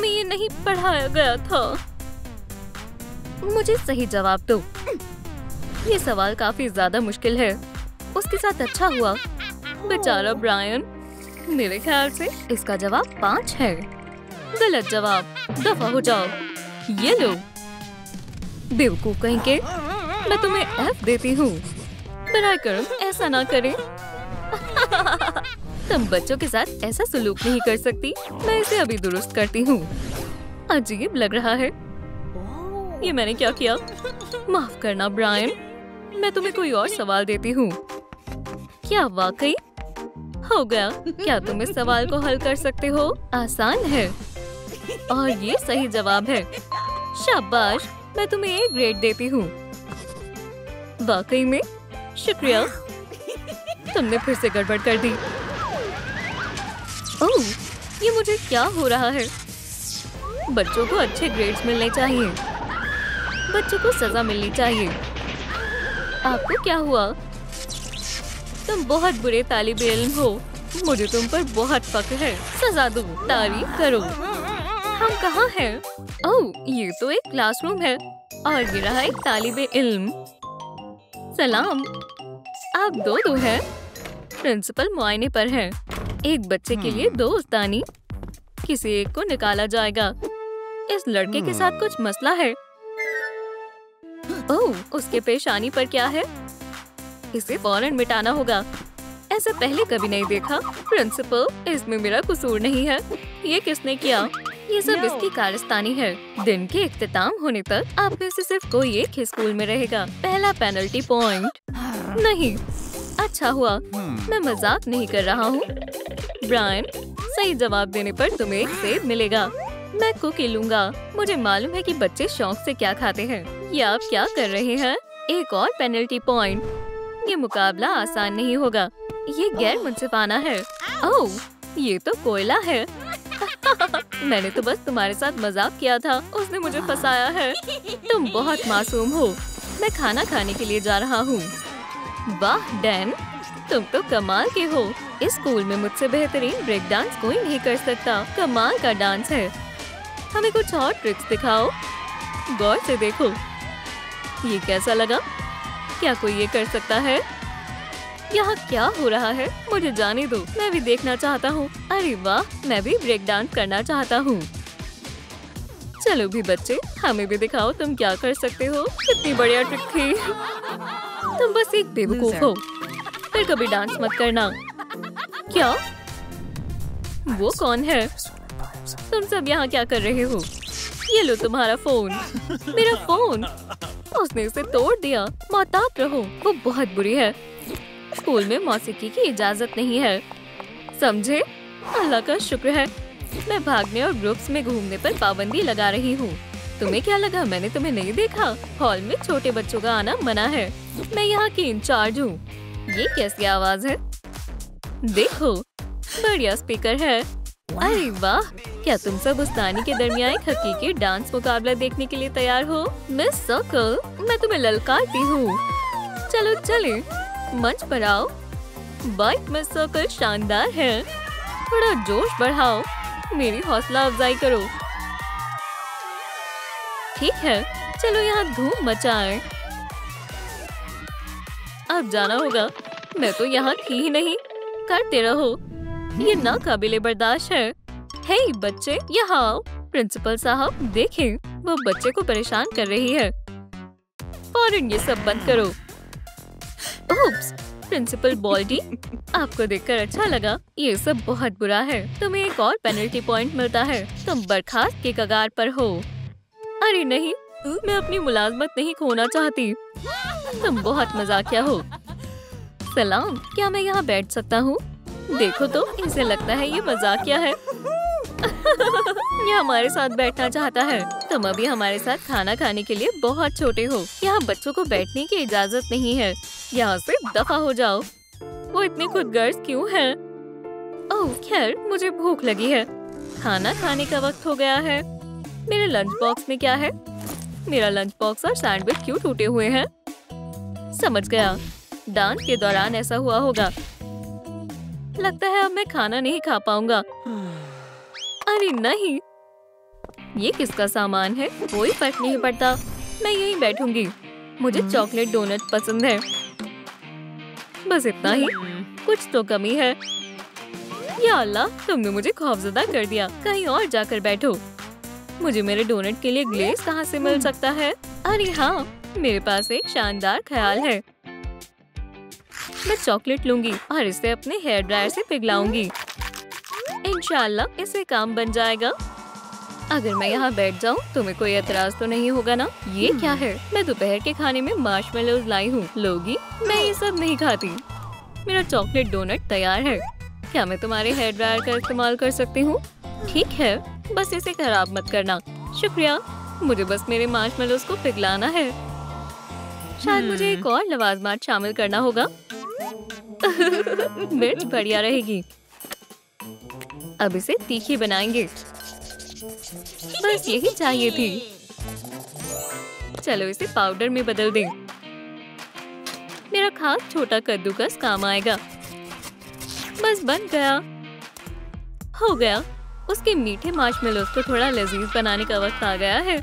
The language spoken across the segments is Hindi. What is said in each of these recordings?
हमें ये नहीं पढ़ाया गया था। मुझे सही जवाब दो। ये सवाल काफी ज्यादा मुश्किल है। उसके साथ अच्छा हुआ। बेचारा ब्रायन। मेरे ख्याल से इसका जवाब 5 है। गलत जवाब। दफा हो जाओ। ये लो। बेवकूफ कहीं के। मैं तुम्हें F देती हूँ। बराए करम ऐसा ना करें। तुम बच्चों के साथ ऐसा सलूक नहीं कर सकती। मैं इसे अभी दुरुस्त करती हूँ। अजीब लग रहा है। ये मैंने क्या किया? माफ करना ब्रायन। मैं तुम्हें कोई और सवाल देती हूँ। क्या वाकई? हो गया। क्या तुम इस सवाल को हल कर सकते हो? आसान है और ये सही जवाब है। शाबाश। मैं तुम्हें A ग्रेड देती हूँ। वाकई में? शुक्रिया। तुमने फिर से गड़बड़ कर दी। ओह, ये मुझे क्या हो रहा है? बच्चों को अच्छे ग्रेड्स मिलने चाहिए। बच्चों को सजा मिलनी चाहिए। आपको क्या हुआ? तुम बहुत बुरे तालिबे इल्म हो। मुझे तुम पर बहुत फख्र है। सजा दो। तारीफ करो। हम कहाँ हैं? ओह, ये तो एक क्लासरूम है और ये रहा एक तालिबे इल्म। सलाम। आप दो हैं? प्रिंसिपल मुआयने पर है। एक बच्चे के लिए 2 उस्तानी। किसी एक को निकाला जाएगा। इस लड़के के साथ कुछ मसला है। ओह, उसके पेशानी पर क्या है? इसे फौरन मिटाना होगा। ऐसा पहले कभी नहीं देखा। प्रिंसिपल, इसमें मेरा कसूर नहीं है। ये किसने किया? ये सब इसकी कारस्तानी है। दिन के इख्तिताम होने तक आप में से सिर्फ कोई एक ही स्कूल में रहेगा। पहला पेनल्टी पॉइंट। नहीं, अच्छा हुआ। मैं मजाक नहीं कर रहा हूँ। ब्रायन, सही जवाब देने पर तुम्हें एक सेब मिलेगा। मैं कुकी लूंगा। मुझे मालूम है कि बच्चे शौक से क्या खाते हैं। ये आप क्या कर रहे हैं? एक और पेनल्टी पॉइंट। ये मुकाबला आसान नहीं होगा। ये गैर मुनसिफाना है। ओह, ये तो कोयला है। मैंने तो बस तुम्हारे साथ मजाक किया था। उसने मुझे फंसाया है। तुम बहुत मासूम हो। मैं खाना खाने के लिए जा रहा हूँ। वाह डैन, तुम तो कमाल के हो। इस स्कूल में मुझसे बेहतरीन ब्रेक डांस कोई नहीं कर सकता। कमाल का डांस है। हमें कुछ और ट्रिक्स दिखाओ। गौर से देखो। ये कैसा लगा? क्या कोई ये कर सकता है? यहाँ क्या हो रहा है? मुझे जाने दो। मैं भी देखना चाहता हूँ। अरे वाह, मैं भी ब्रेक डांस करना चाहता हूँ। चलो भी बच्चे, हमें भी दिखाओ तुम क्या कर सकते हो। कितनी बढ़िया ट्रिक थी। तुम बस एक बेवकूफ हो। फिर कभी डांस मत करना। क्या? वो कौन है? तुम सब यहाँ क्या कर रहे हो? ये लो तुम्हारा फोन। मेरा फोन? उसने इसे तोड़ दिया। मोहतात रहो, वो बहुत बुरी है। स्कूल में मौसीकी की इजाजत नहीं है, समझे? अल्लाह का शुक्र है। मैं भागने और ग्रुप्स में घूमने पर पाबंदी लगा रही हूँ। तुम्हें क्या लगा मैंने तुम्हें नहीं देखा? हॉल में छोटे बच्चों का आना मना है। मैं यहाँ की इंचार्ज हूँ। ये कैसी आवाज है? देखो, बढ़िया स्पीकर है। अरे वाह, क्या तुम सब उस्तानी के दरमियान एक हकीकी डांस मुकाबला देखने के लिए तैयार हो? मिस सर्कल, मैं तुम्हें ललकारती हूँ। चलो चले, मंच पर आओ। बाइक मिस सर्कल शानदार है। थोड़ा जोश बढ़ाओ, मेरी हौसला अफजाई करो। ठीक है, चलो यहाँ धूम मचाएं। अब जाना होगा। मैं तो यहाँ थी ही नहीं। करते रहो। ये नाकाबिले बर्दाश्त है। हे बच्चे, यहाँ आओ। प्रिंसिपल साहब, देखें, वो बच्चे को परेशान कर रही है। फौरन ये सब बंद करो। ओप्स, प्रिंसिपल बॉल्डी, आपको देखकर अच्छा लगा। ये सब बहुत बुरा है। तुम्हें एक और पेनल्टी पॉइंट मिलता है। तुम बर्खास्त के कगार पर हो। अरे नहीं, मैं अपनी मुलाजमत नहीं खोना चाहती। तुम बहुत मजाकिया हो। सलाम, क्या मैं यहाँ बैठ सकता हूँ? देखो तो, इसे लगता है ये मजाकिया है। ये हमारे साथ बैठना चाहता है। तुम अभी हमारे साथ खाना खाने के लिए बहुत छोटे हो। यहाँ बच्चों को बैठने की इजाजत नहीं है। यहाँ से दफा हो जाओ। वो इतने खुदगर्ज क्यों हैं? ओह खैर, मुझे भूख लगी है। खाना खाने का वक्त हो गया है। मेरे लंच बॉक्स में क्या है? मेरा लंच बॉक्स और सैंडविच क्यों टूटे हुए हैं? समझ गया, डांस के दौरान ऐसा हुआ होगा। लगता है अब मैं खाना नहीं खा पाऊंगा। अरे नहीं, ये किसका सामान है? कोई फर्क नहीं पड़ता, मैं यहीं बैठूंगी। मुझे चॉकलेट डोनट पसंद है। बस इतना ही, कुछ तो कमी है। या अल्लाह, तुमने मुझे खौफजदा कर दिया। कहीं और जाकर बैठो। मुझे मेरे डोनट के लिए ग्लेज कहाँ से मिल सकता है? अरे हाँ, मेरे पास एक शानदार ख्याल है। मैं चॉकलेट लूंगी और इसे अपने हेयर ड्रायर से पिघलाऊंगी। इंशाल्लाह इससे काम बन जाएगा। अगर मैं यहाँ बैठ जाऊँ तुम्हें कोई एतराज तो नहीं होगा ना? ये क्या है? मैं दोपहर के खाने में मार्शमेलोज लाई हूँ। लोगी, मैं ये सब नहीं खाती। मेरा चॉकलेट डोनट तैयार है। क्या मैं तुम्हारे हेयर ड्रायर का इस्तेमाल कर सकती हूँ? ठीक है, बस इसे खराब मत करना। शुक्रिया। मुझे बस मेरे मार्शमेलोज को पिघलाना है। शायद मुझे एक और लवाजमात शामिल करना होगा। मिर्च बढ़िया रहेगी। अब इसे तीखी बनाएंगे। बस यही चाहिए थी। चलो इसे पाउडर में बदल दें। मेरा खास छोटा कद्दूकस काम आएगा। बस बन गया। हो गया। उसके मीठे मार्शमेलोज को थोड़ा लजीज बनाने का वक्त आ गया है।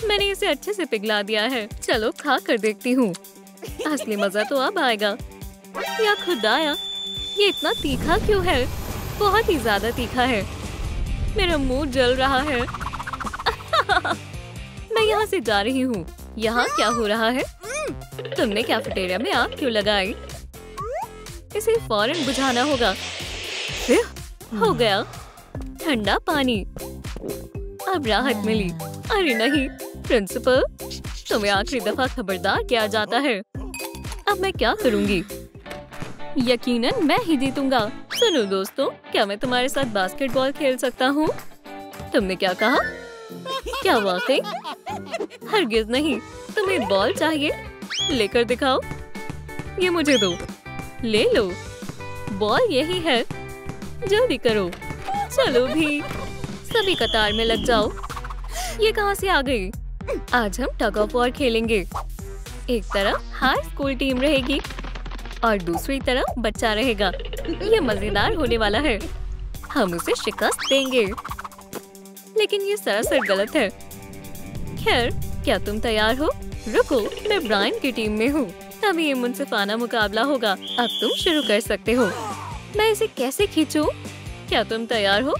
मैंने इसे अच्छे से पिघला दिया है। चलो खा कर देखती हूँ। असली मजा तो अब आएगा। या खुदाया, ये इतना तीखा क्यों है? बहुत ही ज्यादा तीखा है। मेरा मुंह जल रहा है। मैं यहाँ से जा रही हूँ। यहाँ क्या हो रहा है? तुमने कैफेटेरिया में आग क्यों लगाई? इसे फौरन बुझाना होगा। हो गया। ठंडा पानी। अब राहत मिली। अरे नहीं प्रिंसिपल, तुम्हें आखिरी दफा खबरदार किया जाता है। अब मैं क्या करूँगी? यकीनन मैं ही जीतूंगा। सुनो दोस्तों, क्या मैं तुम्हारे साथ बास्केटबॉल खेल सकता हूँ? तुमने क्या कहा? क्या वाकई? हरगिज नहीं। तुम्हें बॉल चाहिए? लेकर दिखाओ। ये मुझे दो। ले लो। बॉल यही है। जल्दी करो। चलो भी। सभी कतार में लग जाओ। ये कहाँ से आ गई? आज हम टग ऑफ वॉर खेलेंगे। एक तरफ हाई स्कूल टीम रहेगी और दूसरी तरफ बच्चा रहेगा। ये मजेदार होने वाला है। हम उसे शिकस्त देंगे। लेकिन ये सरासर गलत है। खैर, क्या तुम तैयार हो? रुको, मैं ब्रायन की टीम में हूँ। तभी ये मुनसिफाना मुकाबला होगा। अब तुम शुरू कर सकते हो। मैं इसे कैसे खींचूं? क्या तुम तैयार हो?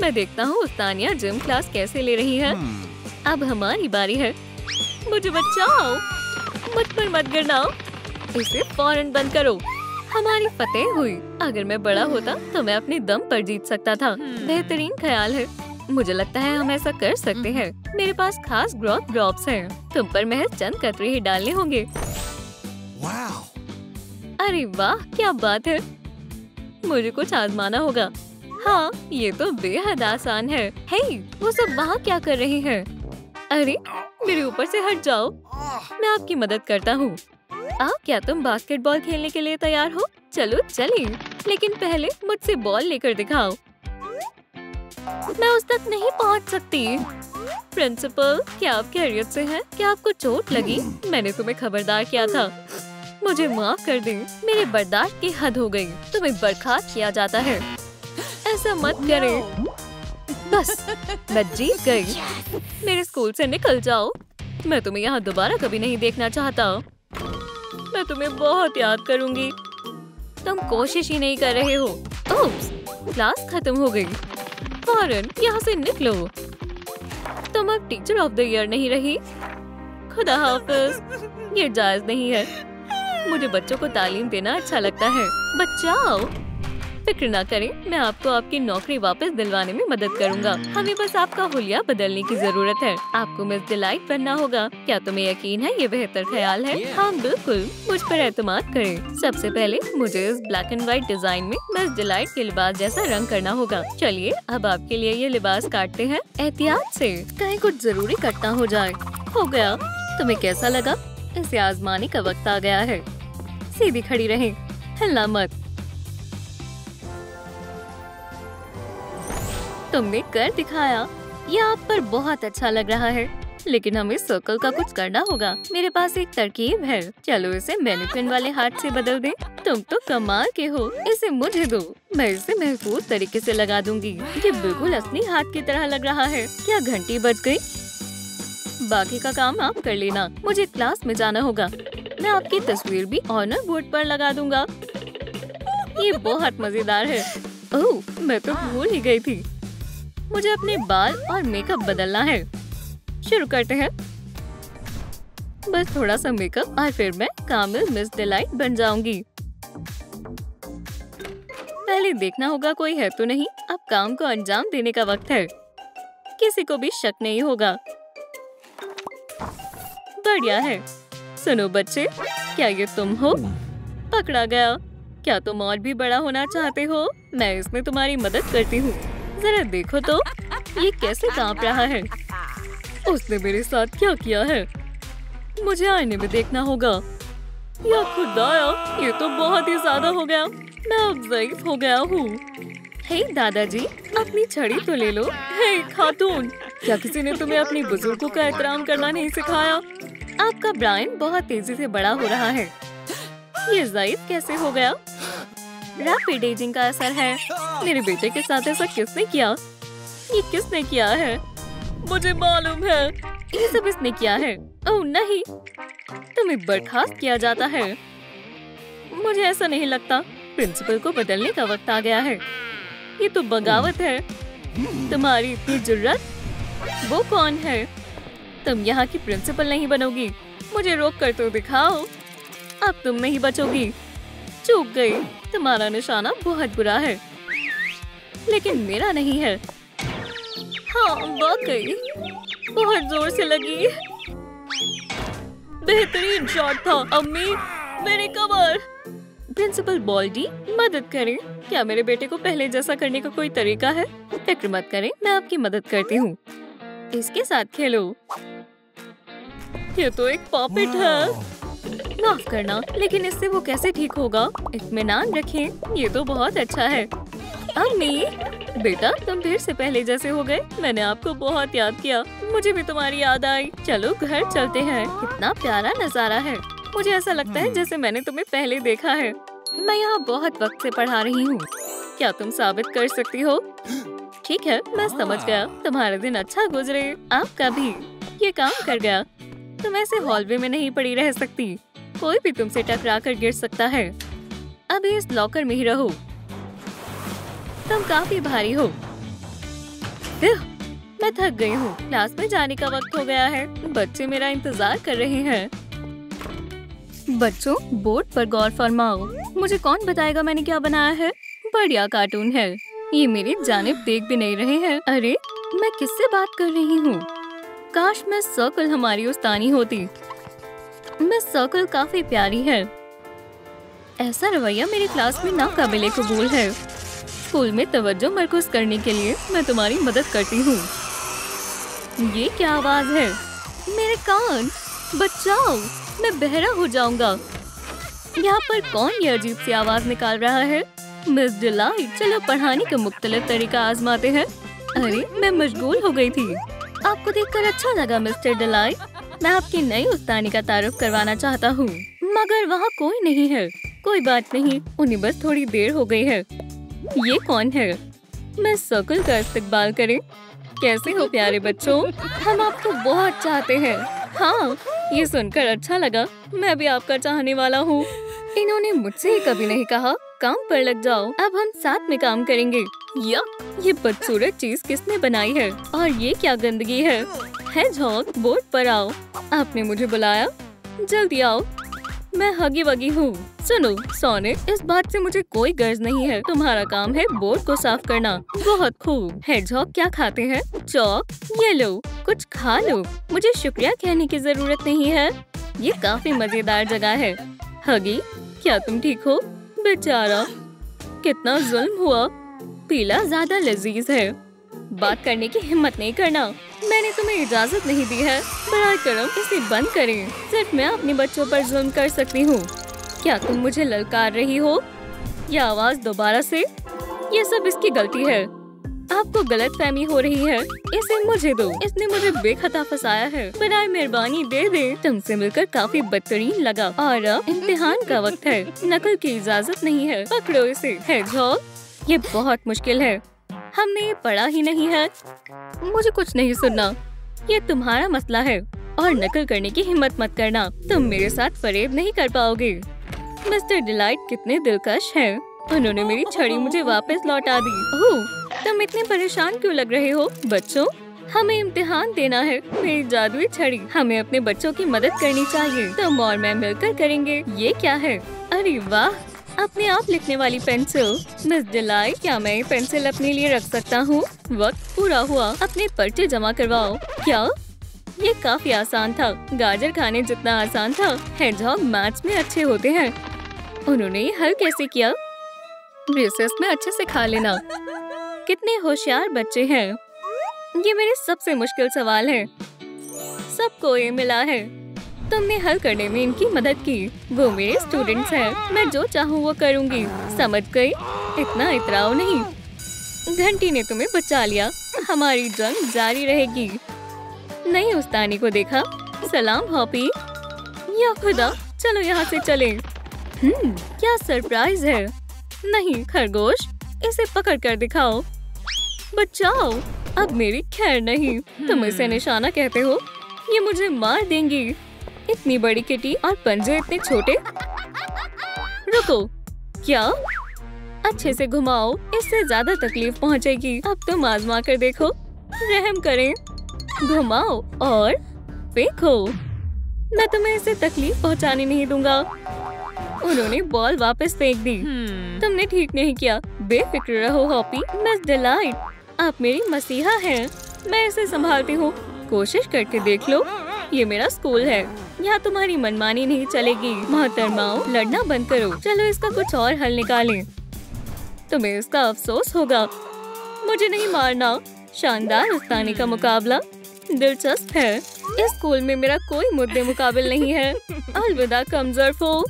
मैं देखता हूँ उस्तानिया जिम क्लास कैसे ले रही है। अब हमारी बारी है। मुझे बचाओ। मुझ पर मत गिरना। इसे फौरन बंद करो। हमारी फतेह हुई। अगर मैं बड़ा होता तो मैं अपने दम पर जीत सकता था। बेहतरीन ख्याल है। मुझे लगता है हम ऐसा कर सकते हैं। मेरे पास खास ग्रोथ ड्रॉप्स हैं। तुम पर महज चंद कतरे ही डालने होंगे। अरे वाह, क्या बात है। मुझे कुछ आजमाना होगा। हाँ, ये तो बेहद आसान है। हे, वो सब वहाँ क्या कर रही हैं? अरे, मेरे ऊपर से हट जाओ। मैं आपकी मदद करता हूँ। अब क्या तुम बास्केटबॉल खेलने के लिए तैयार हो? चलो चलिए, लेकिन पहले मुझसे बॉल लेकर दिखाओ। मैं उस तक नहीं पहुँच सकती। प्रिंसिपल, क्या आप खैरियत से हैं? क्या आपको चोट लगी? मैंने तुम्हें खबरदार किया था। मुझे माफ कर दें, मेरे बर्दाश्त की हद हो गई। तुम्हें बर्खास्त किया जाता है। ऐसा मत करें। बस, मैं जीत गई। मेरे स्कूल से निकल जाओ। मैं तुम्हें यहाँ दोबारा कभी नहीं देखना चाहता। मैं तुम्हें बहुत याद करूंगी। तुम कोशिश ही नहीं कर रहे हो। ओप्स, क्लास खत्म हो गई। फौरन यहाँ से निकलो। तुम अब टीचर ऑफ द ईयर नहीं रही। खुदा हाफिज। ये जायज नहीं है। मुझे बच्चों को तालीम देना अच्छा लगता है। बचाओ। फिक्र ना करें, मैं आपको आपकी नौकरी वापस दिलवाने में मदद करूंगा। हमें बस आपका हुलिया बदलने की जरूरत है। आपको मिस डिलाइट बनना होगा। क्या तुम्हें यकीन है ये बेहतर ख्याल है? हाँ बिल्कुल, मुझ पर एतमाद करें। सबसे पहले मुझे इस ब्लैक एंड व्हाइट डिजाइन में मिस डिलाइट के लिबास जैसा रंग करना होगा। चलिए, अब आपके लिए ये लिबास काटते हैं। एहतियात से, कहीं कुछ जरूरी कटना हो जाए। हो गया। तुम्हें कैसा लगा? इसे आजमाने का वक्त आ गया है। सीधी खड़ी रहें, हिलना मत। तुमने कर दिखाया। ये आप पर बहुत अच्छा लग रहा है। लेकिन हमें सर्कल का कुछ करना होगा। मेरे पास एक तरकीब है। चलो इसे मैनिक्विन वाले हाथ से बदल दें। तुम तो कमाल के हो। इसे मुझे दो, मैं इसे महफूज तरीके से लगा दूंगी। ये बिल्कुल असली हाथ की तरह लग रहा है। क्या घंटी बज गई? बाकी का काम आप कर लेना, मुझे क्लास में जाना होगा। मैं आपकी तस्वीर भी ऑनर बोर्ड पर लगा दूंगा। ये बहुत मजेदार है। ओह, मैं तो भूल ही गई थी। मुझे अपने बाल और मेकअप बदलना है। शुरू करते हैं। बस थोड़ा सा मेकअप और फिर मैं कामिल मिस डिलाइट बन जाऊंगी। पहले देखना होगा कोई है तो नहीं। अब काम को अंजाम देने का वक्त है। किसी को भी शक नहीं होगा। बढ़िया है। सुनो बच्चे, क्या ये तुम हो? पकड़ा गया। क्या तुम और भी बड़ा होना चाहते हो? मैं इसमें तुम्हारी मदद करती हूँ। जरा देखो तो, ये कैसे कांप रहा है। उसने मेरे साथ क्या किया है? मुझे आईने में देखना होगा। या खुदाया, ये तो बहुत ही ज्यादा हो गया। मैं अब ज़ईफ हो गया हूँ। हे दादाजी, अपनी छड़ी तो ले लो। हे खातून, क्या किसी ने तुम्हें अपनी बुजुर्गों का एहतराम करना नहीं सिखाया? आपका ब्रायन बहुत तेजी से बड़ा हो रहा है। ये ज़ईफ कैसे हो गया? रैपिड एजिंग का असर है। मेरे बेटे के साथ ऐसा किसने किया? ये किसने किया है? मुझे मालूम है, ये सब इसने किया है। ओह नहीं, तुम्हें बर्खास्त किया जाता है। मुझे ऐसा नहीं लगता। प्रिंसिपल को बदलने का वक्त आ गया है। ये तो बगावत है। तुम्हारी इतनी जुर्रत? वो कौन है? तुम यहाँ की प्रिंसिपल नहीं बनोगी। मुझे रोक कर तो दिखाओ। अब तुम नहीं बचोगी। चूक गई। तुम्हारा निशाना बहुत बुरा है, लेकिन मेरा नहीं है। हाँ वाकई, बहुत जोर से लगी। बेहतरीन शॉट था। अम्मी, मेरी कमर। प्रिंसिपल बॉल्डी, मदद करें। क्या मेरे बेटे को पहले जैसा करने का कोई तरीका है? फिक्र मत करें, मैं आपकी मदद करती हूँ। इसके साथ खेलो। ये तो एक पॉपेट है। माफ करना, लेकिन इससे वो कैसे ठीक होगा? इत्मीनान रखें, ये तो बहुत अच्छा है। अम्मी, बेटा तुम फिर से पहले जैसे हो गए। मैंने आपको बहुत याद किया। मुझे भी तुम्हारी याद आई। चलो घर चलते हैं। कितना प्यारा नजारा है। मुझे ऐसा लगता है जैसे मैंने तुम्हें पहले देखा है। मैं यहाँ बहुत वक्त से पढ़ा रही हूँ। क्या तुम साबित कर सकती हो? ठीक है, मैं समझ गया। तुम्हारा दिन अच्छा गुजरे। आपका भी। ये काम कर गया। तुम ऐसे हॉलवे में नहीं पड़ी रह सकती। कोई भी तुमसे टकरा कर गिर सकता है। अभी इस लॉकर में ही रहो। तुम काफी भारी हो। मैं थक गई हूँ। क्लास में जाने का वक्त हो गया है। बच्चे मेरा इंतजार कर रहे हैं। बच्चों, बोर्ड पर गौर फरमाओ। मुझे कौन बताएगा मैंने क्या बनाया है? बढ़िया कार्टून है। ये मेरी जानिब देख भी नहीं रहे हैं। अरे, मैं किससे बात कर रही हूँ? काश मैं सर्कल हमारी उस्तानी होती। मिस सर्कल काफी प्यारी है। ऐसा रवैया मेरी क्लास में नाकाबिले कबूल है। स्कूल में तवज्जो मरकूज करने के लिए मैं तुम्हारी मदद करती हूँ। ये क्या आवाज है? मेरे कान, बचाओ, मैं बहरा हो जाऊंगा। यहाँ पर कौन ये अजीब सी आवाज निकाल रहा है? मिस डिलाइट, चलो पढ़ाने का मुख्तलिफ तरीका आजमाते हैं। अरे, मैं मशगूल हो गई थी। आपको देखकर अच्छा लगा मिस्टर डिलाइट। मैं आपकी नई उस्तानी का तारुफ करवाना चाहता हूँ, मगर वहाँ कोई नहीं है। कोई बात नहीं, उन्हें बस थोड़ी देर हो गई है। ये कौन है? मैं सर्कल का इस्तकबाल करें। कैसे हो प्यारे बच्चों? हम आपको बहुत चाहते हैं। हाँ, ये सुनकर अच्छा लगा। मैं भी आपका चाहने वाला हूँ। इन्होंने मुझसे ही कभी नहीं कहा काम पर लग जाओ। अब हम साथ में काम करेंगे। ये बदसूरत चीज किसने बनाई है? और ये क्या गंदगी है? हेजहॉग, बोर्ड पर आओ। आपने मुझे बुलाया? जल्दी आओ। मैं हगी वगी हूँ। सुनो सोनिक, इस बात से मुझे कोई गर्ज नहीं है। तुम्हारा काम है बोर्ड को साफ करना। बहुत खूब। हेजहॉग क्या खाते हैं? चॉक। ये लो, कुछ खा लो। मुझे शुक्रिया कहने की जरूरत नहीं है। ये काफी मजेदार जगह है। हगी, क्या तुम ठीक हो? बेचारा, कितना जुल्म हुआ। पीला ज्यादा लजीज है। बात करने की हिम्मत नहीं करना। मैंने तुम्हें इजाजत नहीं दी है। बराए करम इसे बंद करें। सिर्फ मैं अपने बच्चों पर जुल्म कर सकती हूँ। क्या तुम मुझे ललकार रही हो? यह आवाज दोबारा से? ये सब इसकी गलती है। आपको गलतफहमी हो रही है। इसे मुझे दो। इसने मुझे बेखता फंसाया है। बराए मेहरबानी दे दे। तुमसे मिलकर काफी बदतरीन लगा और अब इम्तिहान का वक्त है। नकल की इजाजत नहीं है। पकड़ो इसे। हेजहॉग, ये बहुत मुश्किल है। हमने ये पढ़ा ही नहीं है। मुझे कुछ नहीं सुनना। ये तुम्हारा मसला है और नकल करने की हिम्मत मत करना। तुम मेरे साथ फरेब नहीं कर पाओगे। मिस्टर डिलाइट कितने दिलकश हैं। उन्होंने मेरी छड़ी मुझे वापस लौटा दी। ओह, तुम इतने परेशान क्यों लग रहे हो? बच्चों, हमें इम्तिहान देना है। मेरी जादुई छड़ी। हमें अपने बच्चों की मदद करनी चाहिए। तुम और मैं मिलकर करेंगे। ये क्या है? अरे वाह, अपने आप लिखने वाली पेंसिल। मिस डिलाइट, क्या मैं ये पेंसिल अपने लिए रख सकता हूँ? वक्त पूरा हुआ। अपने पर्चे जमा करवाओ। क्या? ये काफी आसान था। गाजर खाने जितना आसान था। हेजहॉग मैथ्स में अच्छे होते हैं। उन्होंने ये हल कैसे किया? रिसेस में अच्छे से खा लेना। कितने होशियार बच्चे हैं। ये मेरे सबसे मुश्किल सवाल है। सबको ये मिला है। तुमने हल करने में इनकी मदद की। वो मेरे स्टूडेंट्स हैं। मैं जो चाहूँ वो करूँगी। समझ गई? इतना इतराओ नहीं। घंटी ने तुम्हें बचा लिया। हमारी जंग जारी रहेगी। नई उस्तानी को देखा। सलाम हॉपी। या खुदा, चलो यहाँ से चलें। क्या सरप्राइज है। नहीं खरगोश, इसे पकड़ कर दिखाओ। बचाओ। अब मेरी खैर नहीं। तुम इसे निशाना कहते हो? ये मुझे मार देंगी। इतनी बड़ी किटी और पंजे इतने छोटे। रुको, क्या? अच्छे से घुमाओ। इससे ज्यादा तकलीफ पहुँचेगी। अब तुम आजमा कर देखो। रहम करें। घुमाओ और फेंको। मैं तुम्हें इसे तकलीफ पहुँचाने नहीं दूंगा। उन्होंने बॉल वापस फेंक दी। तुमने ठीक नहीं किया। बेफिक्र रहो हॉपी। मिस डिलाइट, आप मेरी मसीहा हैं। मैं इसे संभालती हूँ। कोशिश करके देख लो। ये मेरा स्कूल है। यहाँ तुम्हारी मनमानी नहीं चलेगी। मोहतरमाओ, लड़ना बंद करो। चलो इसका कुछ और हल निकालें। तुम्हें इसका अफसोस होगा। मुझे नहीं मारना। शानदार उस्तानी का मुकाबला। दिलचस्प है। इस स्कूल में मेरा कोई मुद्दे मुकाबिल नहीं है। अलविदा कमजोर फो।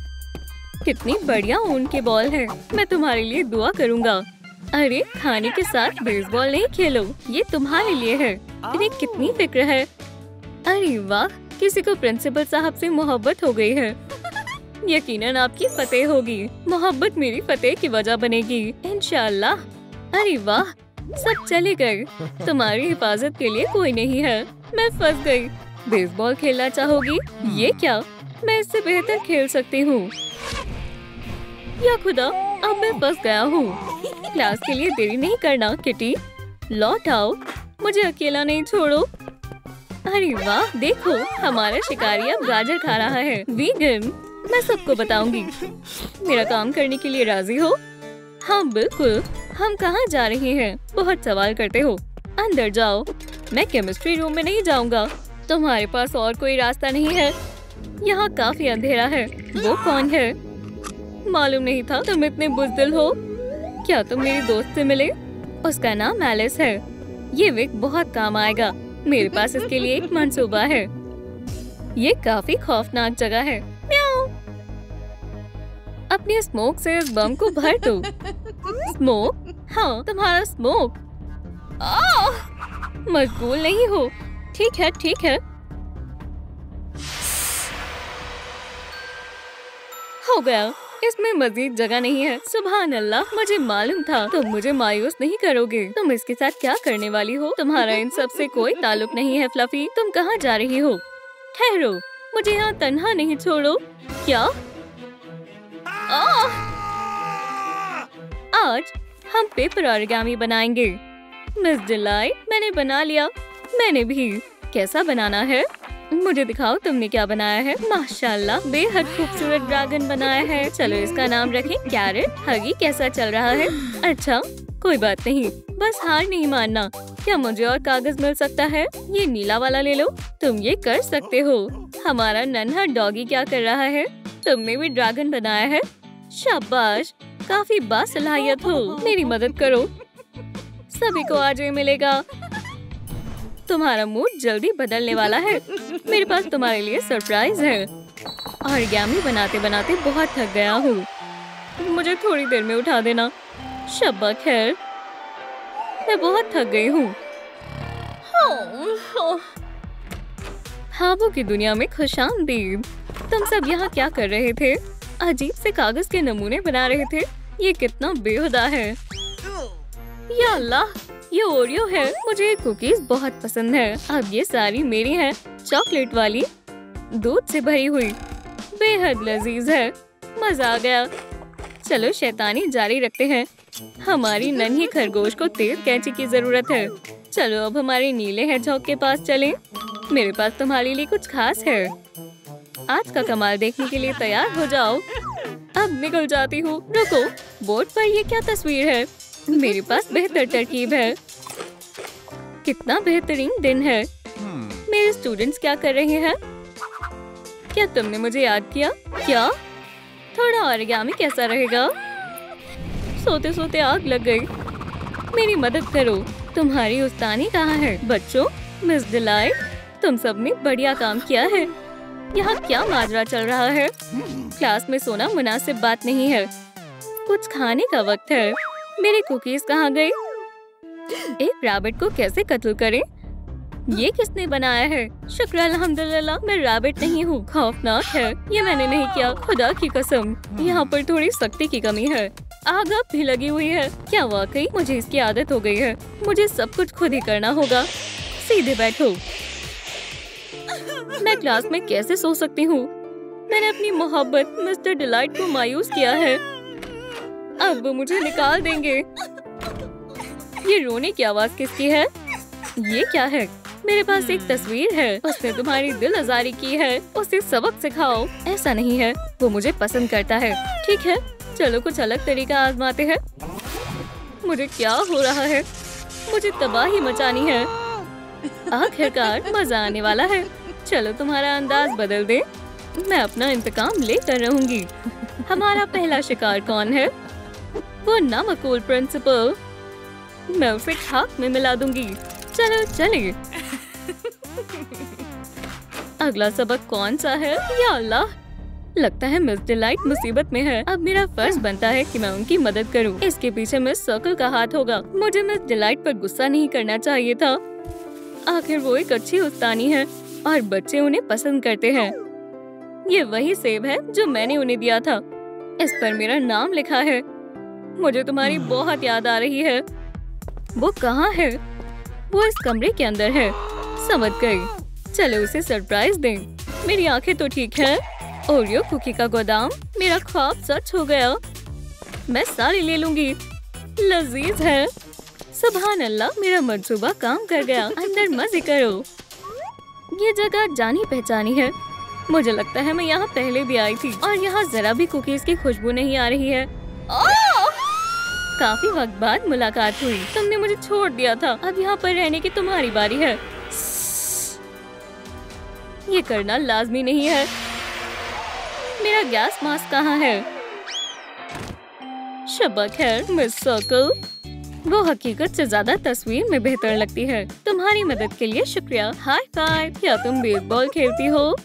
कितनी बढ़िया ऊन के बॉल है। मैं तुम्हारे लिए दुआ करूँगा। अरे, खाने के साथ बेसबॉल नहीं खेलो। ये तुम्हारे लिए है। इन्हें कितनी फिक्र है। अरे वाह, किसी को प्रिंसिपल साहब से मोहब्बत हो गई है। यकीनन आपकी फतेह होगी। मोहब्बत मेरी फतेह की वजह बनेगी इंशाअल्लाह। अरे वाह, सब चले गए। तुम्हारी हिफाजत के लिए कोई नहीं है। मैं फंस गई। बेसबॉल खेलना चाहोगी? ये क्या? मैं इससे बेहतर खेल सकती हूँ। या खुदा, अब मैं फंस गया हूँ। क्लास के लिए देरी नहीं करना किटी। लौट आओ। मुझे अकेला नहीं छोड़ो। अरे वाह, देखो, हमारा शिकारी अब गाजर खा रहा है। वीगन। मैं सबको बताऊंगी। मेरा काम करने के लिए राजी हो? हाँ बिल्कुल। हम कहाँ जा रहे हैं? बहुत सवाल करते हो। अंदर जाओ। मैं केमिस्ट्री रूम में नहीं जाऊंगा। तुम्हारे पास और कोई रास्ता नहीं है? यहाँ काफी अंधेरा है। वो कौन है? मालूम नहीं था तुम इतने बुज़दिल हो। क्या तुम मेरी दोस्त से मिले? उसका नाम एलिस है। ये विक बहुत काम आएगा। मेरे पास इसके लिए एक मंसूबा है। ये काफी खौफनाक जगह है। म्याऊ। अपनी स्मोक से इस बम को भर दो। स्मोक? हाँ, तुम्हारा स्मोक। मशगूल नहीं हो। ठीक है, ठीक है। हो गया। इसमें मजीद जगह नहीं है। सुभान अल्लाह, मुझे मालूम था तुम मुझे मायूस नहीं करोगे। तुम इसके साथ क्या करने वाली हो? तुम्हारा इन सब से कोई ताल्लुक नहीं है फ्लफी। तुम कहाँ जा रही हो? ठहरो, मुझे यहाँ तन्हा नहीं छोड़ो। क्या? आज हम पेपर ओरिगामी बनाएंगे। मिस डिलाइट, मैंने बना लिया। मैंने भी। कैसा बनाना है? मुझे दिखाओ तुमने क्या बनाया है। माशाल्लाह, बेहद खूबसूरत ड्रैगन बनाया है। चलो इसका नाम रखें कैरेट। हगी कैसा चल रहा है? अच्छा, कोई बात नहीं। बस हार नहीं मानना। क्या मुझे और कागज मिल सकता है? ये नीला वाला ले लो। तुम ये कर सकते हो। हमारा नन्हा डॉगी क्या कर रहा है? तुमने भी ड्रैगन बनाया है। शाबाश, काफी बासलाहियत हो। मेरी मदद करो। सभी को आज ये मिलेगा। तुम्हारा मूड जल्दी बदलने वाला है। मेरे पास तुम्हारे लिए सरप्राइज है। ओरिगामी बनाते बनाते बहुत थक गया हूँ। मुझे थोड़ी देर में उठा देना। शब्बा खैर। मैं बहुत थक गई हूँ। ख्वाबों की दुनिया में खुशामदीद। तुम सब यहाँ क्या कर रहे थे? अजीब से कागज के नमूने बना रहे थे। ये कितना बेहुदा है। या अल्लाह, ये ओरियो है। मुझे ये कुकीज बहुत पसंद है। अब ये सारी मेरी हैं। चॉकलेट वाली, दूध से भरी हुई, बेहद लजीज है। मजा आ गया। चलो शैतानी जारी रखते हैं। हमारी नन्ही खरगोश को तेज कैंची की जरूरत है। चलो अब हमारे नीले हेडहॉग के पास चलें। मेरे पास तुम्हारे लिए कुछ खास है। आज का कमाल देखने के लिए तैयार हो जाओ। अब निकल जाती हूँ। रुको, बोर्ड पर ये क्या तस्वीर है? मेरे पास बेहतर तरकीब है। कितना बेहतरीन दिन है। मेरे स्टूडेंट्स क्या कर रहे हैं? क्या तुमने मुझे याद किया? क्या? थोड़ा ओरिगामी कैसा रहेगा? सोते सोते आग लग गई। मेरी मदद करो। तुम्हारी उस्तानी कहाँ है? बच्चों, मिस डिलाइट, तुम सबने बढ़िया काम किया है। यहाँ क्या माजरा चल रहा है? क्लास में सोना मुनासिब बात नहीं है। कुछ खाने का वक्त है। मेरे कुकीज कहाँ गए? एक रैबिट को कैसे कत्ल करें? ये किसने बनाया है? शुक्र अल्हम्दुलिल्लाह मैं रैबिट नहीं हूँ। खौफनाक है। ये मैंने नहीं किया, खुदा की कसम। यहाँ पर थोड़ी सख्ती की कमी है। आग अब भी लगी हुई है। क्या वाकई मुझे इसकी आदत हो गई है? मुझे सब कुछ खुद ही करना होगा। सीधे बैठो। मैं क्लास में कैसे सो सकती हूँ? मैंने अपनी मोहब्बत मिस्टर डिलाइट को मायूस किया है। अब वो मुझे निकाल देंगे। ये रोने की आवाज किसकी है? ये क्या है? मेरे पास एक तस्वीर है। उसने तुम्हारी दिल आजारी की है। उसे सबक सिखाओ। ऐसा नहीं है, वो मुझे पसंद करता है। ठीक है, चलो कुछ अलग तरीका आजमाते हैं। मुझे क्या हो रहा है? मुझे तबाही मचानी है। आखिरकार मजा आने वाला है। चलो तुम्हारा अंदाज बदल दे। मैं अपना इंतकाम लेकर रहूंगी। हमारा पहला शिकार कौन है? वो नामकूल प्रिंसिपल। मैं उसे खाक में मिला दूंगी। चलो चलिए। अगला सबक कौन सा है? या अल्लाह, लगता है मिस डिलाइट मुसीबत में है। अब मेरा फर्ज बनता है कि मैं उनकी मदद करूं। इसके पीछे मिस सर्कल का हाथ होगा। मुझे मिस डिलाइट पर गुस्सा नहीं करना चाहिए था। आखिर वो एक अच्छी उस्तानी है और बच्चे उन्हें पसंद करते हैं। ये वही सेब है जो मैंने उन्हें दिया था। इस पर मेरा नाम लिखा है। मुझे तुम्हारी बहुत याद आ रही है। वो कहाँ है? वो इस कमरे के अंदर है। समझ गई। चलो उसे सरप्राइज दें। मेरी आंखें तो ठीक है। ओरियो कुकी का गोदाम। मेरा ख्वाब सच हो गया। मैं सारी ले लूंगी। लजीज है। सुभान अल्लाह, मेरा मंसूबा काम कर गया। अंदर मजे करो। ये जगह जानी पहचानी है। मुझे लगता है मैं यहाँ पहले भी आई थी और यहाँ जरा भी कुकीज की खुशबू नहीं आ रही है। काफी वक्त बाद मुलाकात हुई। तुमने मुझे छोड़ दिया था। अब यहाँ पर रहने की तुम्हारी बारी है। ये करना लाजमी नहीं है। मेरा गैस मास्क कहाँ है? शब्बा खैर मिस सर्कल। वो हकीकत से ज्यादा तस्वीर में बेहतर लगती है। तुम्हारी मदद के लिए शुक्रिया। हाय फाइव। क्या तुम बेसबॉल खेलती हो?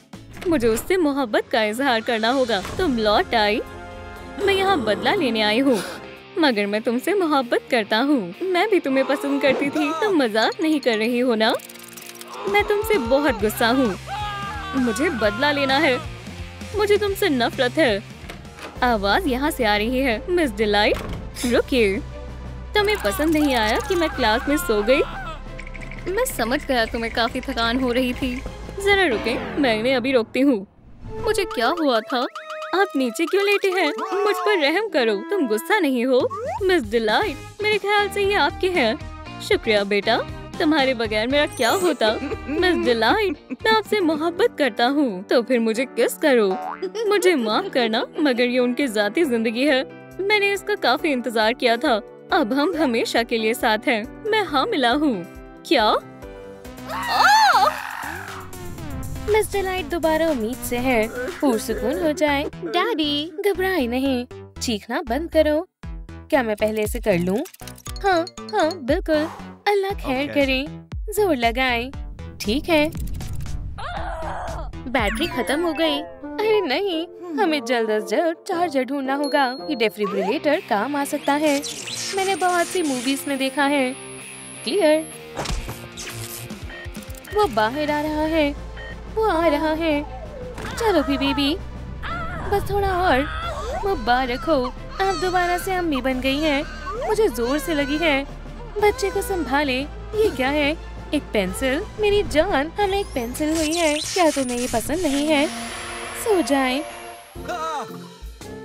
मुझे उससे मोहब्बत का इजहार करना होगा। तुम लौट आई। मैं यहाँ बदला लेने आई हूँ, मगर मैं तुमसे मोहब्बत करता हूँ। मैं भी तुम्हें पसंद करती थी। तुम मजाक नहीं कर रही हो ना? मैं तुमसे बहुत गुस्सा हूँ। मुझे बदला लेना है। मुझे तुमसे नफरत है। आवाज यहाँ से आ रही है। मिस डिलाइट, रुकिए। तुम्हें पसंद नहीं आया कि मैं क्लास में सो गई? मैं समझ गया तुम्हें काफी थकान हो रही थी। जरा रुके, मैं इन्हें अभी रोकती हूँ। मुझे क्या हुआ था? आप नीचे क्यों लेटे हैं? मुझ पर रहम करो। तुम गुस्सा नहीं हो? मिस डिलाइट, मेरे ख्याल से ये आपके हैं। शुक्रिया बेटा, तुम्हारे बगैर मेरा क्या होता? मिस डिलाइट, मैं आपसे मोहब्बत करता हूँ, तो फिर मुझे किस करो। मुझे माफ करना, मगर ये उनकी जाती जिंदगी है। मैंने इसका काफी इंतजार किया था। अब हम हमेशा के लिए साथ हैं। मैं हामिला हूँ। क्या? मिस डिलाइट दोबारा उम्मीद से है। पुरसुकून हो जाए। डैडी, घबराए नहीं। चीखना बंद करो। क्या मैं पहले से कर लूं? हाँ हाँ बिल्कुल। अल्लाह खैर करे। जोर लगाए। ठीक है। बैटरी खत्म हो गई। अरे नहीं, हमें जल्द से जल्द चार्जर ढूंढना होगा। ये डेफिब्रिलेटर काम आ सकता है। मैंने बहुत सी मूवीज में देखा है। क्लियर। वो बाहर आ रहा है, वो आ रहा है। चलो भी बेबी, बस थोड़ा और। मुबारक हो, आप दोबारा से अम्मी बन गई हैं। मुझे जोर से लगी है। बच्चे को संभाले। ये क्या है? एक पेंसिल? मेरी जान, हमें एक पेंसिल हुई है। क्या तुम्हें ये पसंद नहीं है? सो जाएं।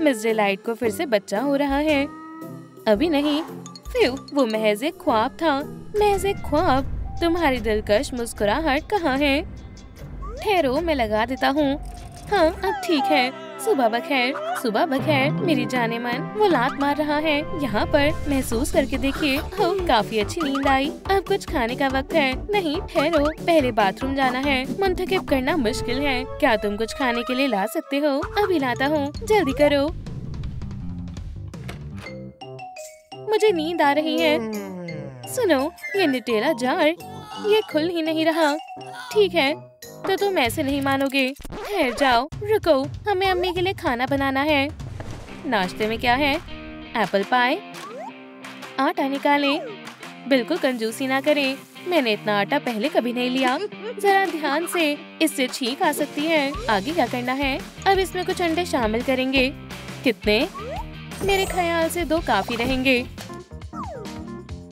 मिस डिलाइट को फिर से बच्चा हो रहा है। अभी नहीं। फिर वो महज एक ख्वाब था। महज एक ख्वाब। तुम्हारी दिलकश मुस्कुराहट कहाँ है? ठहरो, मैं लगा देता हूँ। हाँ, अब ठीक है। सुबह बखैर, सुबह बखैर मेरी जाने मन। वो लात मार रहा है यहाँ पर। महसूस करके देखिए। ओह, काफी अच्छी नींद आई। अब कुछ खाने का वक्त है। नहीं, ठहरो, पहले बाथरूम जाना है। मुंतखब करना मुश्किल है। क्या तुम कुछ खाने के लिए ला सकते हो? अभी लाता हूँ, जल्दी करो। मुझे नींद आ रही है। सुनो, ये न्यूटेला जार, ये खुल ही नहीं रहा। ठीक है, तो तुम ऐसे नहीं मानोगे। ठहर जाओ, रुको, हमें अम्मी के लिए खाना बनाना है। नाश्ते में क्या है? Apple pie. आटा निकालें। बिल्कुल कंजूसी ना करें। मैंने इतना आटा पहले कभी नहीं लिया। जरा ध्यान से, इससे छींक आ सकती है। आगे क्या करना है? अब इसमें कुछ अंडे शामिल करेंगे। कितने? मेरे ख्याल से 2 काफी रहेंगे।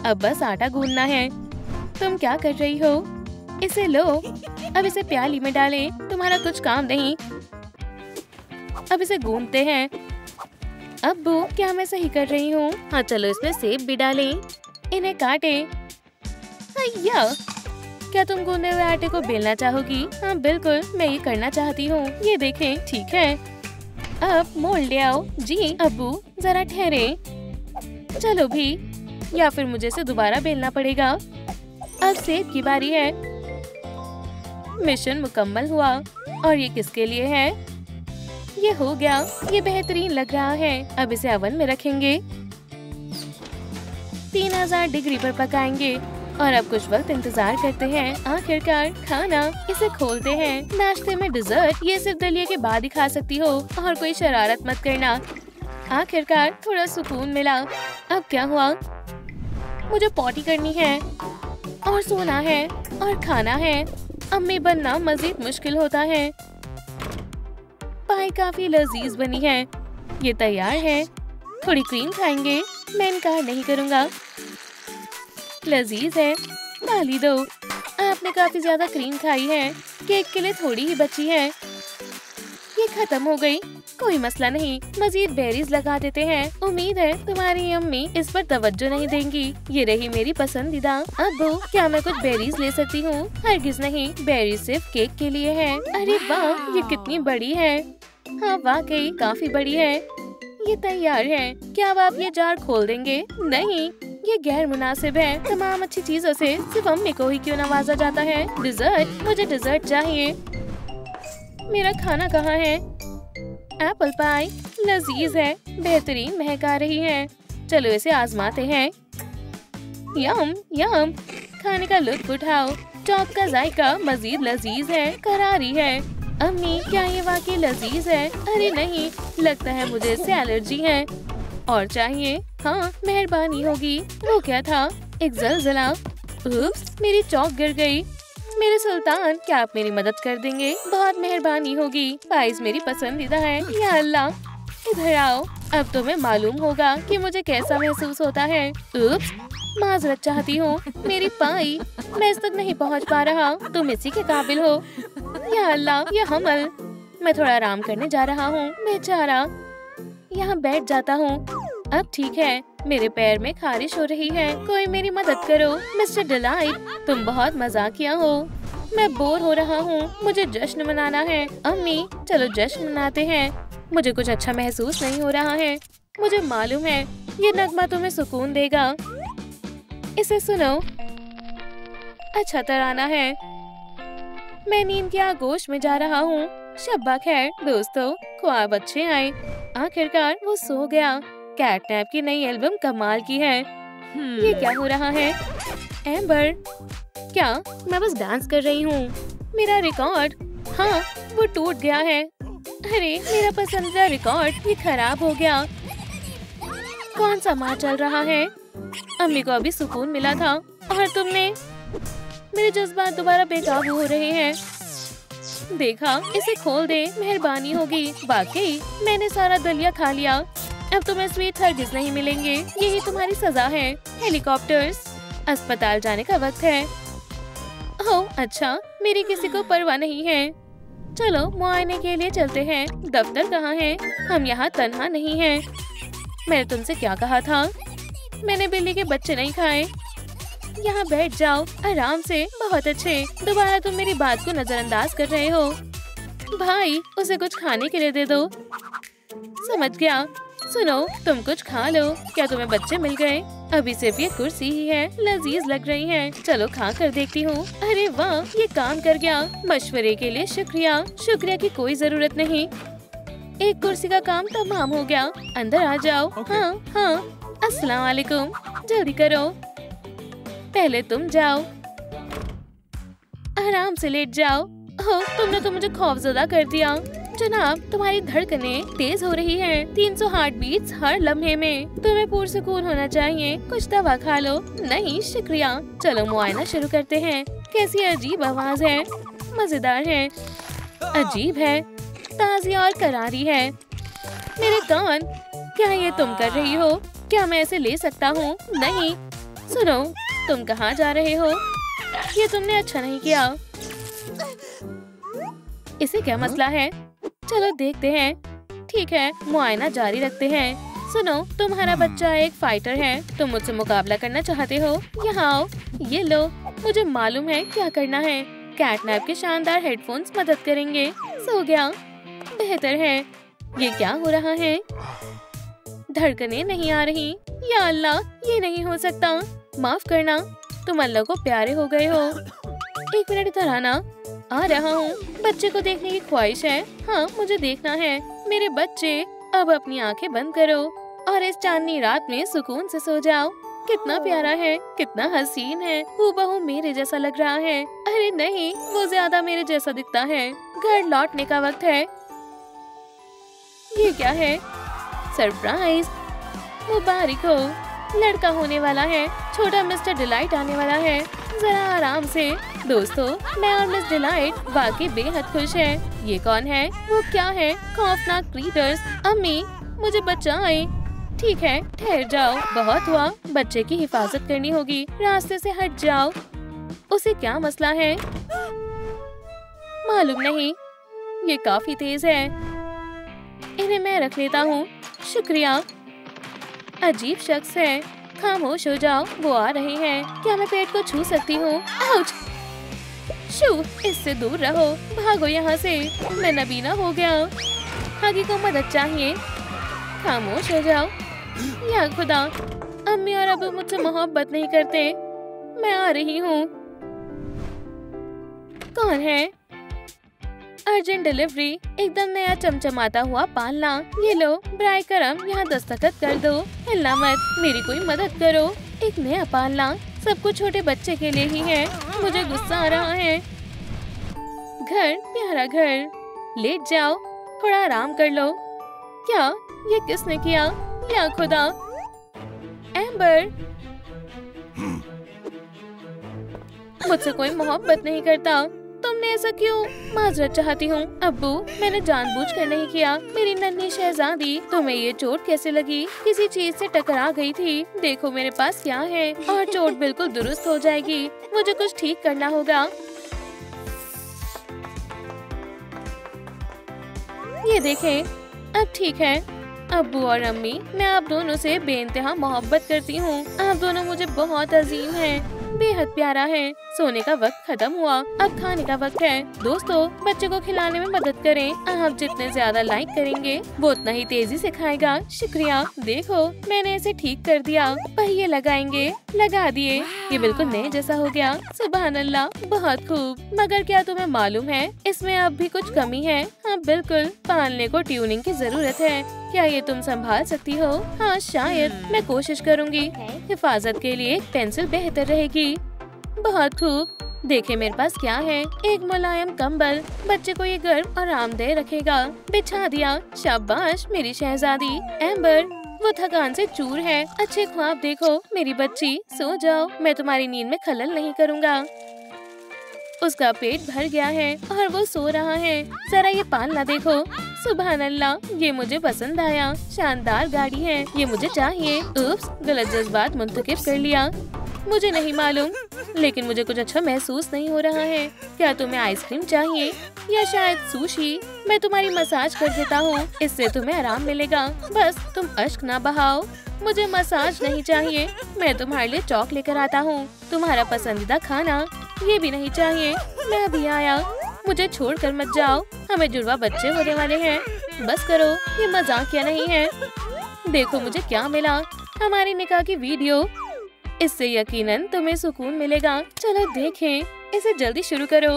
अब बस आटा गूंदना है। तुम क्या कर रही हो? इसे लो, अब इसे प्याली में डालें। तुम्हारा कुछ काम नहीं। अब इसे गूंदते हैं। अब्बू, क्या मैं सही कर रही हूँ? हाँ, चलो इसमें सेब भी डालें। इन्हें काटें। अय्या! क्या तुम गूंदे हुए आटे को बेलना चाहोगी? हाँ बिल्कुल, मैं ये करना चाहती हूँ। ये देखें, ठीक है। अब मोल्ड ले आओ। जी अब्बू, जरा ठहरे। चलो भी, या फिर मुझे इसे दोबारा बेलना पड़ेगा। अब सेब की बारी है। मिशन मुकम्मल हुआ। और ये किसके लिए है? ये हो गया। ये बेहतरीन लग रहा है। अब इसे ओवन में रखेंगे। 3000 डिग्री पर पकाएंगे। और अब कुछ वक्त इंतजार करते हैं। आखिरकार खाना। इसे खोलते हैं। नाश्ते में डिजर्ट, ये सिर्फ दलिया के बाद ही खा सकती हो। और कोई शरारत मत करना। आखिरकार थोड़ा सुकून मिला। अब क्या हुआ? मुझे पॉटी करनी है और सोना है और खाना है। अम्मी बनना मजीद मुश्किल होता है। पाई काफी लजीज बनी है। ये तैयार है। थोड़ी क्रीम खाएंगे। मैं इनकार नहीं करूँगा। लजीज है, डाली दो। आपने काफी ज्यादा क्रीम खाई है। केक के लिए थोड़ी ही बची है। ये खत्म हो गई। कोई मसला नहीं, मजीद बेरीज लगा देते हैं। उम्मीद है तुम्हारी अम्मी इस पर तवज्जो नहीं देंगी। ये रही मेरी पसंदीदा। अब्बू, क्या मैं कुछ बेरीज ले सकती हूँ? हरगिज नहीं, बेरीज सिर्फ केक के लिए है। अरे वाह, ये कितनी बड़ी है। हाँ वाकई काफी बड़ी है। ये तैयार है। क्या अब आप ये जार खोल देंगे? नहीं, ये गैर मुनासिब है। तमाम अच्छी चीजों से सिर्फ अम्मी को ही क्यों नवाजा जाता है? डिजर्ट, मुझे डिजर्ट चाहिए। मेरा खाना कहाँ है? एप्पल पाई लजीज है, बेहतरीन महक आ रही है। चलो इसे आजमाते हैं। यम यम, खाने का लुत्फ उठाओ। चॉप का जायका मजीद लजीज है, करारी है। अम्मी, क्या ये वाकई लजीज है? अरे नहीं, लगता है मुझे इससे एलर्जी है। और चाहिए? हाँ, मेहरबानी होगी। वो क्या था? एक जलजला। उप्स, मेरी चौक गिर गई। मेरे सुल्तान, क्या आप मेरी मदद कर देंगे? बहुत मेहरबानी होगी। पाइस मेरी पसंदीदा है। या अल्लाह, इधर आओ। अब तुम्हें मालूम होगा कि मुझे कैसा महसूस होता है। उप्स, माजरत चाहती हूँ। मेरी पाई, मैं इस तक नहीं पहुँच पा रहा। तुम इसी के काबिल हो। या अल्लाह, या हमल। मैं थोड़ा आराम करने जा रहा हूँ। बेचारा, यहाँ बैठ जाता हूँ। अब ठीक है। मेरे पैर में खारिश हो रही है। कोई मेरी मदद करो। मिस्टर डिलाइट, तुम बहुत मजाकिया हो। मैं बोर हो रहा हूँ। मुझे जश्न मनाना है। अम्मी, चलो जश्न मनाते हैं। मुझे कुछ अच्छा महसूस नहीं हो रहा है। मुझे मालूम है ये नगमा तुम्हें सुकून देगा। इसे सुनो। अच्छा तराना है। मैं नींद के आगोश में जा रहा हूँ। शब्बा खैर दोस्तों, ख्वाब अच्छे आए। आखिरकार वो सो गया। कैटनैप की नई एल्बम कमाल की है। ये क्या हो रहा है? एम्बर, क्या मैं बस डांस कर रही हूँ? मेरा रिकॉर्ड, हाँ वो टूट गया है। अरे मेरा पसंदीदा रिकॉर्ड, ये खराब हो गया। कौन सा माह चल रहा है? अम्मी को अभी सुकून मिला था और तुमने। मेरे जज्बात दोबारा बेकाबू हो रहे हैं। देखा, इसे खोल दे, मेहरबानी होगी। वाकई मैंने सारा दलिया खा लिया। अब तुम्हें स्वीट हरगिज़ नहीं मिलेंगे, यही तुम्हारी सजा है। हेलीकॉप्टर्स, अस्पताल जाने का वक्त है। ओह अच्छा, मेरी किसी को परवाह नहीं है। चलो मुआयने के लिए चलते हैं। दफ्तर कहाँ है? हम यहाँ तन्हा नहीं हैं। मैंने तुमसे क्या कहा था? मैंने बिल्ली के बच्चे नहीं खाए। यहाँ बैठ जाओ आराम से। बहुत अच्छे। दोबारा तुम मेरी बात को नजरअंदाज कर रहे हो। भाई, उसे कुछ खाने के लिए दे दो। समझ गया। सुनो, तुम कुछ खा लो। क्या तुम्हें बच्चे मिल गए? अभी सिर्फ ये कुर्सी ही है, लजीज लग रही है। चलो खा कर देखती हूँ। अरे वाह, ये काम कर गया। मशवरे के लिए शुक्रिया। शुक्रिया की कोई जरूरत नहीं। एक कुर्सी का काम तमाम हो गया। अंदर आ जाओ। हाँ हाँ, अस्सलाम वालेकुम। जल्दी करो। पहले तुम जाओ, आराम से लेट जाओ। ओह, तुमने तो मुझे खौफजदा कर दिया। जनाब, तुम्हारी धड़कनें तेज हो रही हैं। 300 हार्ट बीट्स हर लम्हे में। तुम्हें पुरसुकून होना चाहिए। कुछ दवा खा लो। नहीं शुक्रिया। चलो मुआयना शुरू करते हैं। कैसी अजीब आवाज है। मजेदार है, अजीब है, ताज़ी और करारी है। मेरे कान, क्या ये तुम कर रही हो? क्या मैं इसे ले सकता हूँ? नहीं। सुनो, तुम कहाँ जा रहे हो? ये तुमने अच्छा नहीं किया। इसे क्या मसला है? चलो देखते हैं। ठीक है, मुआयना जारी रखते हैं। सुनो, तुम्हारा बच्चा एक फाइटर है। तुम मुझसे मुकाबला करना चाहते हो? यहाँ आओ। ये लो, मुझे मालूम है क्या करना है। कैटनैप के शानदार हेडफोन्स मदद करेंगे। सो गया, बेहतर है। ये क्या हो रहा है? धड़कनें नहीं आ रही। या अल्लाह, ये नहीं हो सकता। माफ करना, तुम अल्लाह को प्यारे हो गए हो। एक मिनट इधर आना। आ रहा हूँ। बच्चे को देखने की ख्वाहिश है। हाँ, मुझे देखना है। मेरे बच्चे, अब अपनी आंखें बंद करो और इस चांदनी रात में सुकून से सो जाओ। कितना प्यारा है, कितना हसीन है। हूबहू मेरे जैसा लग रहा है। अरे नहीं, वो ज्यादा मेरे जैसा दिखता है। घर लौटने का वक्त है। ये क्या है? सरप्राइज। मुबारक हो, लड़का होने वाला है। छोटा मिस्टर डिलाइट आने वाला है। जरा आराम से। दोस्तों, मैं और मिस डिलाइट वाकई बेहद खुश हैं। ये कौन है? वो क्या है? खौफनाक क्रीटर्स। अम्मी, मुझे बचाएं। ठीक है, ठहर जाओ। बहुत हुआ। बच्चे की हिफाजत करनी होगी। रास्ते से हट जाओ। उसे क्या मसला है? मालूम नहीं। ये काफी तेज है। इन्हें मैं रख लेता हूँ। शुक्रिया। अजीब शख्स है। खामोश हो जाओ, वो आ रहे हैं। क्या मैं पेट को छू सकती हूँ? आउच! शू, इससे दूर रहो। भागो यहाँ से। मैं नबीना हो गया। आगे को मदद चाहिए। खामोश हो जाओ। या खुदा, अम्मी और अबू मुझसे मोहब्बत नहीं करते। मैं आ रही हूँ। कौन है? Urgent delivery. एकदम नया चमचमाता हुआ पालना। ये लो, बराए करम यहाँ दस्तखत कर दो। हिलना मत। मेरी कोई मदद करो। एक नया पालना, सब कुछ छोटे बच्चे के लिए ही है। मुझे गुस्सा आ रहा है। घर, प्यारा घर। लेट जाओ, थोड़ा आराम कर लो। क्या? ये किसने किया? या खुदा। एम्बर, मुझसे कोई मोहब्बत नहीं करता। तुमने ऐसा क्यों? माजरत चाहती हूँ अब्बू, मैंने जानबूझकर नहीं किया। मेरी नन्ही शहजादी, तुम्हें ये चोट कैसे लगी? किसी चीज से टकरा गई थी। देखो मेरे पास क्या है, और चोट बिल्कुल दुरुस्त हो जाएगी। मुझे कुछ ठीक करना होगा। ये देखें, अब ठीक है। अब्बू और अम्मी, मैं आप दोनों से बेइंतहा मोहब्बत करती हूँ। आप दोनों मुझे बहुत अजीम हैं। बेहद प्यारा है। सोने का वक्त खत्म हुआ, अब खाने का वक्त है। दोस्तों, बच्चे को खिलाने में मदद करें। आप जितने ज्यादा लाइक करेंगे, वो उतना ही तेजी से खाएगा। शुक्रिया। देखो, मैंने इसे ठीक कर दिया। पहिए लगाएंगे। लगा दिए। ये बिल्कुल नए जैसा हो गया। सुभान अल्लाह, बहुत खूब। मगर क्या तुम्हें मालूम है, इसमें अब भी कुछ कमी है? हाँ बिल्कुल, पालने को ट्यूनिंग की जरूरत है। क्या ये तुम संभाल सकती हो? हाँ शायद, मैं कोशिश करूँगी। हिफाजत के लिए एक पेंसिल बेहतर रहेगी। बहुत खूब। देखे मेरे पास क्या है। एक मुलायम कंबल। बच्चे को ये गर्म और आरामदेह रखेगा। बिछा दिया। शाबाश मेरी शहजादी। एम्बर, वो थकान से चूर है। अच्छे ख्वाब देखो मेरी बच्ची, सो जाओ, मैं तुम्हारी नींद में खलल नहीं करूँगा। उसका पेट भर गया है और वो सो रहा है। जरा ये पालना देखो, सुभान अल्लाह, ये मुझे पसंद आया। शानदार गाड़ी है, ये मुझे चाहिए। उप्स, गलत जज्बात मुंतकिब कर लिया। मुझे नहीं मालूम, लेकिन मुझे कुछ अच्छा महसूस नहीं हो रहा है। क्या तुम्हें आइसक्रीम चाहिए या शायद सुशी? मैं तुम्हारी मसाज कर देता हूँ, इससे तुम्हें आराम मिलेगा। बस तुम अश्क ना बहाओ। मुझे मसाज नहीं चाहिए, मैं तुम्हारे लिए चौक लेकर आता हूँ। तुम्हारा पसंदीदा खाना ये भी नहीं चाहिए, मैं अभी आया। मुझे छोड़कर मत जाओ, हमें जुड़वा बच्चे होने वाले हैं। बस करो, ये मजाक या नहीं है। देखो मुझे क्या मिला, हमारी निकाह की वीडियो। इससे यकीनन तुम्हें सुकून मिलेगा। चलो देखें, इसे जल्दी शुरू करो।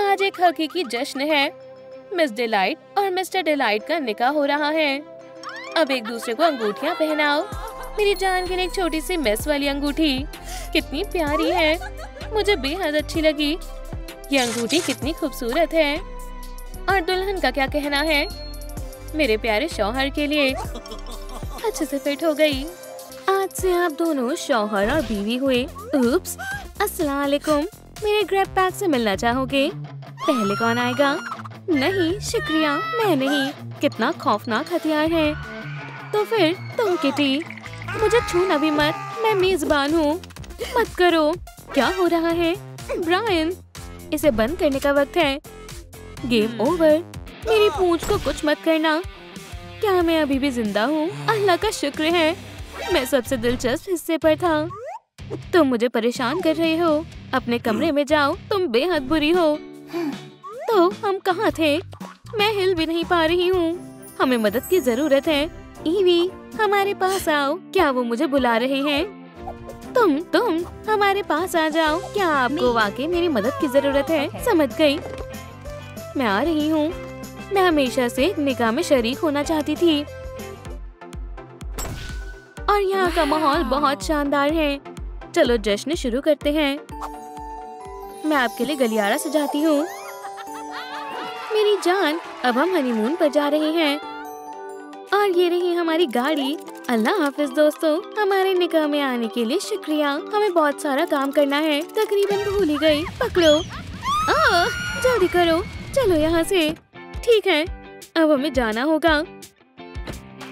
आज एक हकीकी जश्न है। मिस डिलाइट और मिस्टर डिलाइट का निकाह हो रहा है। अब एक दूसरे को अंगूठियाँ पहनाओ। मेरी जान के लिए एक छोटी सी मेस वाली अंगूठी, कितनी प्यारी है, मुझे बेहद अच्छी लगी। ये अंगूठी कितनी खूबसूरत है। और दुल्हन का क्या कहना है? मेरे प्यारे शौहर के लिए अच्छे से फिट हो गई। आज से आप दोनों शौहर और बीवी हुए। उप्स, अस्सलाम वालेकुम। मेरे ग्रैब पैक से मिलना चाहोगे? पहले कौन आएगा? नहीं शुक्रिया, मैं नहीं। कितना खौफनाक हथियार है। तो फिर तुम किटी, मुझे छूना भी मत, मैं मेजबान हूँ। मत करो। क्या हो रहा है ब्रायन? इसे बंद करने का वक्त है। Game over. मेरी पूंछ को कुछ मत करना। क्या मैं अभी भी जिंदा हूँ? अल्लाह का शुक्र है। मैं सबसे दिलचस्प हिस्से पर था। तुम मुझे परेशान कर रहे हो। अपने कमरे में जाओ, तुम बेहद बुरी हो। तो हम कहाँ थे? मैं हिल भी नहीं पा रही हूँ। हमें मदद की जरूरत है। ईवी, हमारे पास आओ। क्या वो मुझे बुला रहे हैं? तुम हमारे पास आ जाओ। क्या आपको वाकई मेरी मदद की जरूरत है? समझ गई, मैं आ रही हूँ। मैं हमेशा से निकाह में शरीक होना चाहती थी और यहाँ का माहौल बहुत शानदार है। चलो जश्न शुरू करते हैं। मैं आपके लिए गलियारा सजाती हूँ। मेरी जान, अब हम हनीमून पर जा रहे हैं और ये रही हमारी गाड़ी। अल्लाह हाफिज दोस्तों, हमारे निकाह में आने के लिए शुक्रिया। हमें बहुत सारा काम करना है, तकरीबन भूल ही गई। पकड़ो, जल्दी करो, चलो यहाँ से। ठीक है, अब हमें जाना होगा।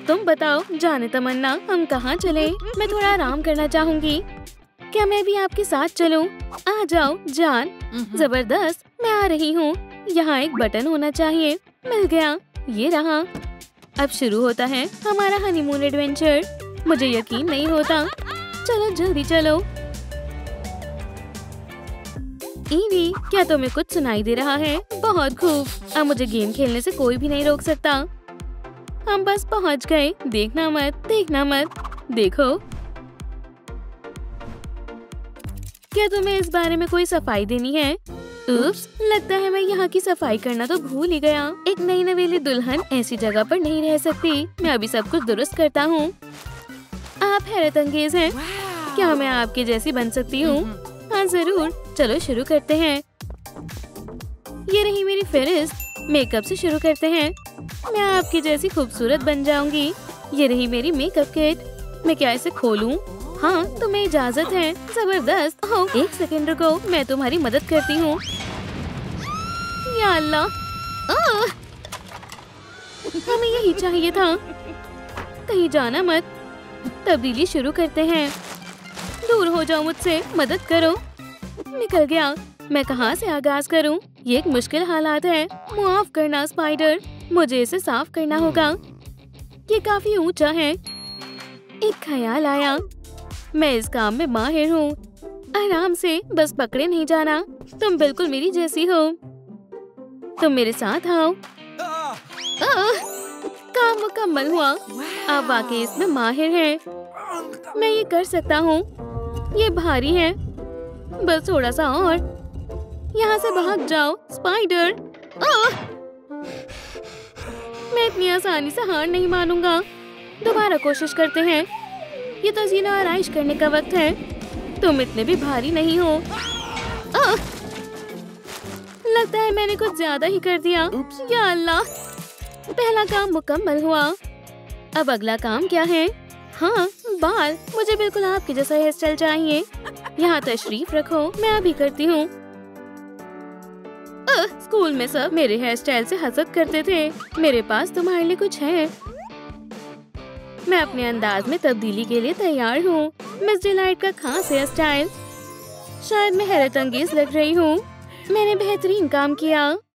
तुम बताओ जाने तमन्ना, हम कहाँ चले? मैं थोड़ा आराम करना चाहूँगी। क्या मैं भी आपके साथ चलूं? आ जाओ जान। जबरदस्त, मैं आ रही हूँ। यहाँ एक बटन होना चाहिए। मिल गया, ये रहा। अब शुरू होता है हमारा हनीमून एडवेंचर। मुझे यकीन नहीं होता। चलो जल्दी चलो। ईवी, क्या तुम्हें कुछ सुनाई दे रहा है? बहुत खूब। अब मुझे गेम खेलने से कोई भी नहीं रोक सकता। हम बस पहुंच गए। देखना मत, देखना मत। देखो, क्या तुम्हें इस बारे में कोई सफाई देनी है? उप्स, लगता है मैं यहाँ की सफाई करना तो भूल ही गया। एक नई नवेली दुल्हन ऐसी जगह पर नहीं रह सकती। मैं अभी सब कुछ दुरुस्त करता हूँ। आप हैरत अंगेज हैं। क्या मैं आपके जैसी बन सकती हूँ? हाँ जरूर। चलो शुरू करते हैं। ये रही मेरी फहरिस्त। मेकअप से शुरू करते हैं। मैं आपकी जैसी खूबसूरत बन जाऊंगी। ये रही मेरी मेकअप किट। मैं क्या इसे खोलूं? हाँ, तुम्हें इजाजत है। जबरदस्त। हो, एक सेकंड रुको, मैं तुम्हारी मदद करती हूँ। या अल्लाह, हमें यही चाहिए था। कहीं जाना मत। तब्दीली शुरू करते हैं। दूर हो जाओ मुझसे, मदद करो। निकल गया। मैं कहाँ से आगाज करूँ? ये एक मुश्किल हालात है। माफ करना स्पाइडर, मुझे इसे साफ करना होगा। ये काफी ऊंचा है। एक ख्याल आया, मैं इस काम में माहिर हूँ। आराम से, बस पकड़े नहीं जाना। तुम बिल्कुल मेरी जैसी हो। तुम मेरे साथ आओ। काम मुकम्मल हुआ। आप वाकई इसमें माहिर हैं। मैं ये कर सकता हूँ। ये भारी है, बस थोड़ा सा और। यहाँ से भाग जाओ स्पाइडर। मैं इतनी आसानी से हार नहीं मानूंगा। दोबारा कोशिश करते हैं। ये तो जीना आराइश करने का वक्त है। तुम इतने भी भारी नहीं हो। लगता है मैंने कुछ ज्यादा ही कर दिया। या अल्लाह, पहला काम मुकम्मल हुआ। अब अगला काम क्या है? हाँ, बाल। मुझे बिल्कुल आपके जैसा हेयर स्टाइल चाहिए। यहाँ तशरीफ रखो, मैं अभी करती हूँ। स्कूल में सब मेरे हेयर स्टाइल से हसद करते थे। मेरे पास तुम्हारे लिए कुछ है। मैं अपने अंदाज में तब्दीली के लिए तैयार हूँ। मिस डिलाइट का खास हेयर स्टाइल। शायद मैं हैरत अंगेज लग रही हूँ। मैंने बेहतरीन काम किया।